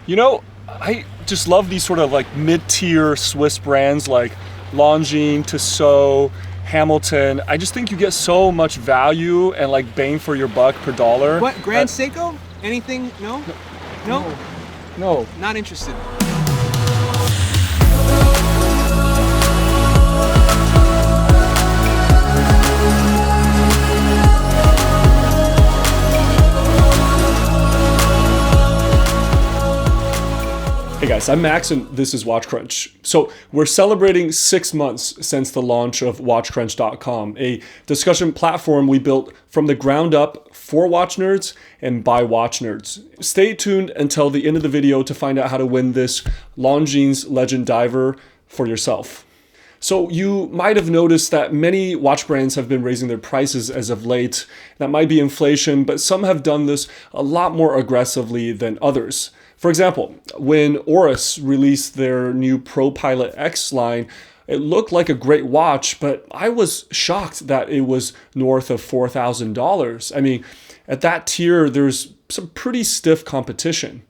You know, I just love these sort of like mid-tier Swiss brands like Longines, Tissot, Hamilton. I just think you get so much value and like bang for your buck per dollar. What, Grand Seiko? Anything? No? No? No. Not interested. Hey guys, I'm Max and this is Watch Crunch. So we're celebrating 6 months since the launch of WatchCrunch.com, a discussion platform we built from the ground up for watch nerds and by watch nerds. Stay tuned until the end of the video to find out how to win this Longines Legend Diver for yourself. So you might have noticed that many watch brands have been raising their prices as of late. That might be inflation, but some have done this a lot more aggressively than others. For example, when Oris released their new Pro Pilot X line, it looked like a great watch, but I was shocked that it was north of $4,000. I mean, at that tier, there's some pretty stiff competition.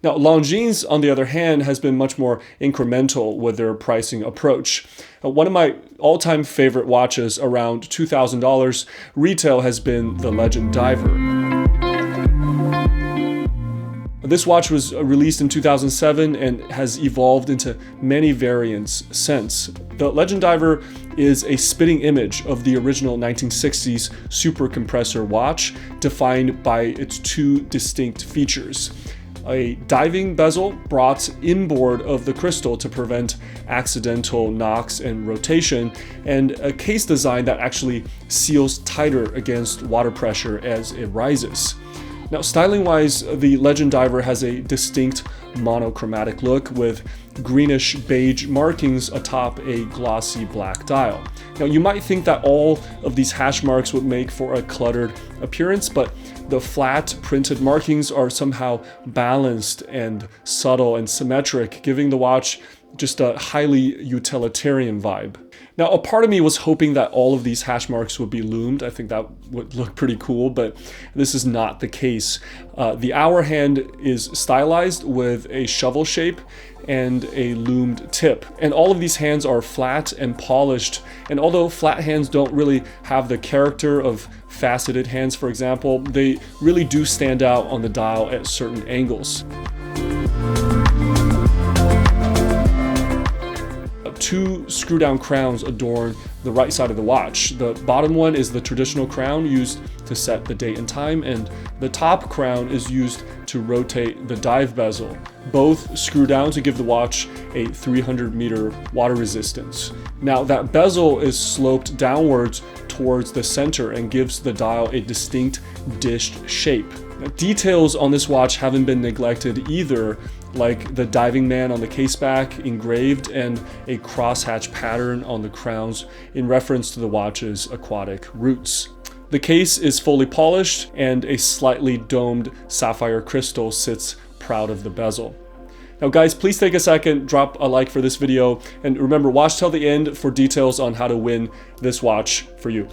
Now, Longines, on the other hand, has been much more incremental with their pricing approach. One of my all-time favorite watches, around $2,000 retail, has been the Legend Diver. This watch was released in 2007 and has evolved into many variants since. The Legend Diver is a spitting image of the original 1960s super compressor watch, defined by its two distinct features: a diving bezel brought inboard of the crystal to prevent accidental knocks and rotation, and a case design that actually seals tighter against water pressure as it rises. Now, styling-wise, the Legend Diver has a distinct monochromatic look with greenish beige markings atop a glossy black dial. Now, you might think that all of these hash marks would make for a cluttered appearance, but the flat printed markings are somehow balanced and subtle and symmetric, giving the watch just a highly utilitarian vibe. Now, a part of me was hoping that all of these hash marks would be loomed. I think that would look pretty cool, but this is not the case. The hour hand is stylized with a shovel shape and a loomed tip. And all of these hands are flat and polished. And although flat hands don't really have the character of faceted hands, for example, they really do stand out on the dial at certain angles. Two screw-down crowns adorn the right side of the watch. The bottom one is the traditional crown used to set the date and time, and the top crown is used to rotate the dive bezel. Both screw down to give the watch a 300-meter water resistance. Now, that bezel is sloped downwards towards the center and gives the dial a distinct dished shape. Now, details on this watch haven't been neglected either, like the diving man on the caseback engraved and a crosshatch pattern on the crowns in reference to the watch's aquatic roots. The case is fully polished and a slightly domed sapphire crystal sits proud of the bezel. Now guys, please take a second, drop a like for this video, and remember, watch till the end for details on how to win this watch for you.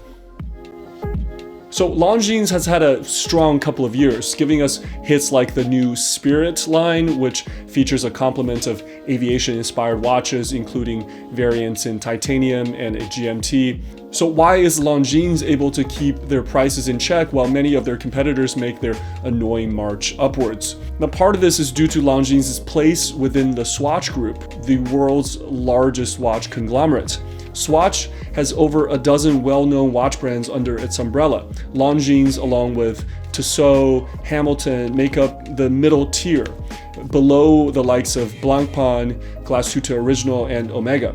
So Longines has had a strong couple of years, giving us hits like the new Spirit line, which features a complement of aviation-inspired watches, including variants in titanium and a GMT. So why is Longines able to keep their prices in check while many of their competitors make their annoying march upwards? Now, part of this is due to Longines' place within the Swatch Group, the world's largest watch conglomerate. Swatch has over a dozen well-known watch brands under its umbrella. Longines, along with Tissot, Hamilton, make up the middle tier, below the likes of Blancpain, Glashütte Original, and Omega.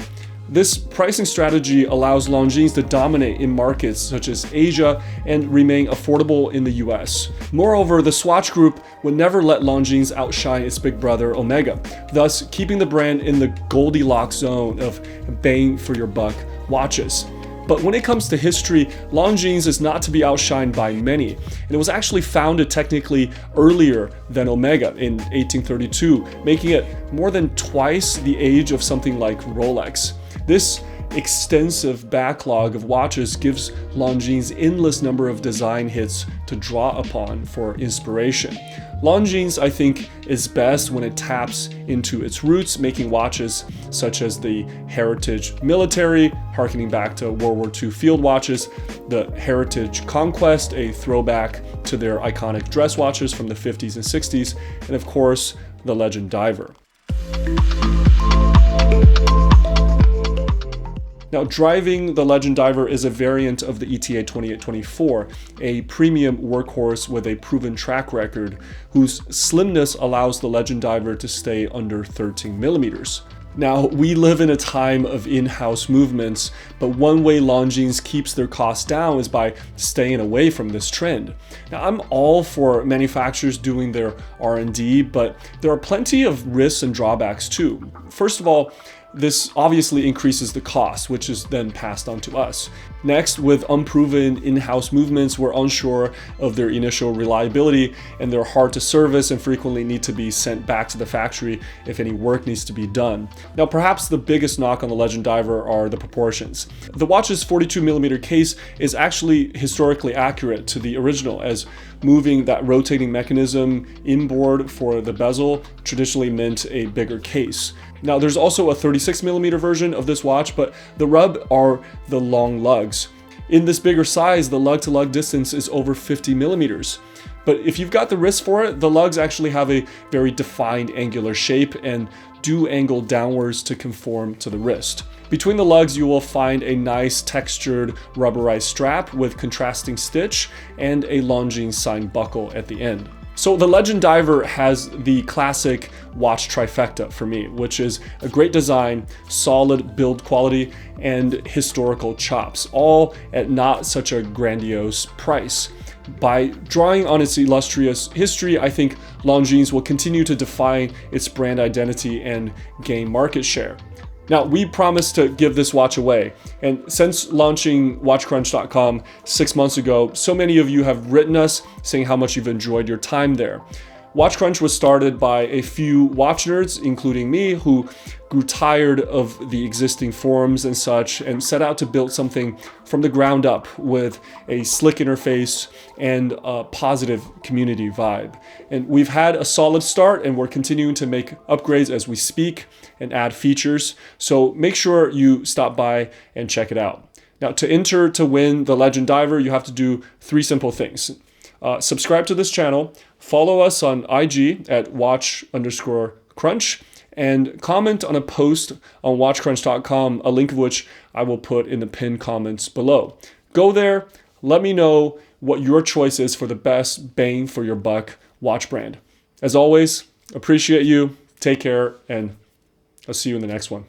This pricing strategy allows Longines to dominate in markets such as Asia and remain affordable in the US. Moreover, the Swatch Group would never let Longines outshine its big brother Omega, thus keeping the brand in the Goldilocks zone of bang for your buck watches. But when it comes to history, Longines is not to be outshined by many, and it was actually founded technically earlier than Omega in 1832, making it more than twice the age of something like Rolex. This extensive backlog of watches gives Longines endless number of design hits to draw upon for inspiration. Longines, I think, is best when it taps into its roots, making watches such as the Heritage Military, harkening back to World War II field watches, the Heritage Conquest, a throwback to their iconic dress watches from the 50s and 60s, and of course, the Legend Diver. Now, driving the Legend Diver is a variant of the ETA 2824, a premium workhorse with a proven track record, whose slimness allows the Legend Diver to stay under 13 millimeters. Now, we live in a time of in-house movements, but one way Longines keeps their costs down is by staying away from this trend. Now, I'm all for manufacturers doing their R&D, but there are plenty of risks and drawbacks too. First of all, this obviously increases the cost, which is then passed on to us. Next, with unproven in-house movements, we're unsure of their initial reliability, and they're hard to service and frequently need to be sent back to the factory if any work needs to be done. Now, perhaps the biggest knock on the Legend Diver are the proportions. The watch's 42mm case is actually historically accurate to the original, as moving that rotating mechanism inboard for the bezel traditionally meant a bigger case. Now, there's also a 36mm version of this watch, but the rub are the long lugs. In this bigger size, the lug-to-lug distance is over 50mm. But if you've got the wrist for it, the lugs actually have a very defined angular shape and do angle downwards to conform to the wrist. Between the lugs, you will find a nice textured rubberized strap with contrasting stitch and a Longines signed buckle at the end. So the Legend Diver has the classic watch trifecta for me, which is a great design, solid build quality, and historical chops, all at not such a grandiose price. By drawing on its illustrious history, I think Longines will continue to define its brand identity and gain market share. Now, we promised to give this watch away, and since launching WatchCrunch.com 6 months ago, so many of you have written us saying how much you've enjoyed your time there. WatchCrunch was started by a few watch nerds, including me, who grew tired of the existing forums and such, and set out to build something from the ground up with a slick interface and a positive community vibe. And we've had a solid start, and we're continuing to make upgrades as we speak and add features. So make sure you stop by and check it out. Now, to enter to win the Legend Diver, you have to do 3 simple things. Subscribe to this channel, follow us on IG at watch_crunch, and comment on a post on watchcrunch.com, a link of which I will put in the pinned comments below. Go there, let me know what your choice is for the best bang for your buck watch brand. As always, appreciate you, take care, and I'll see you in the next one.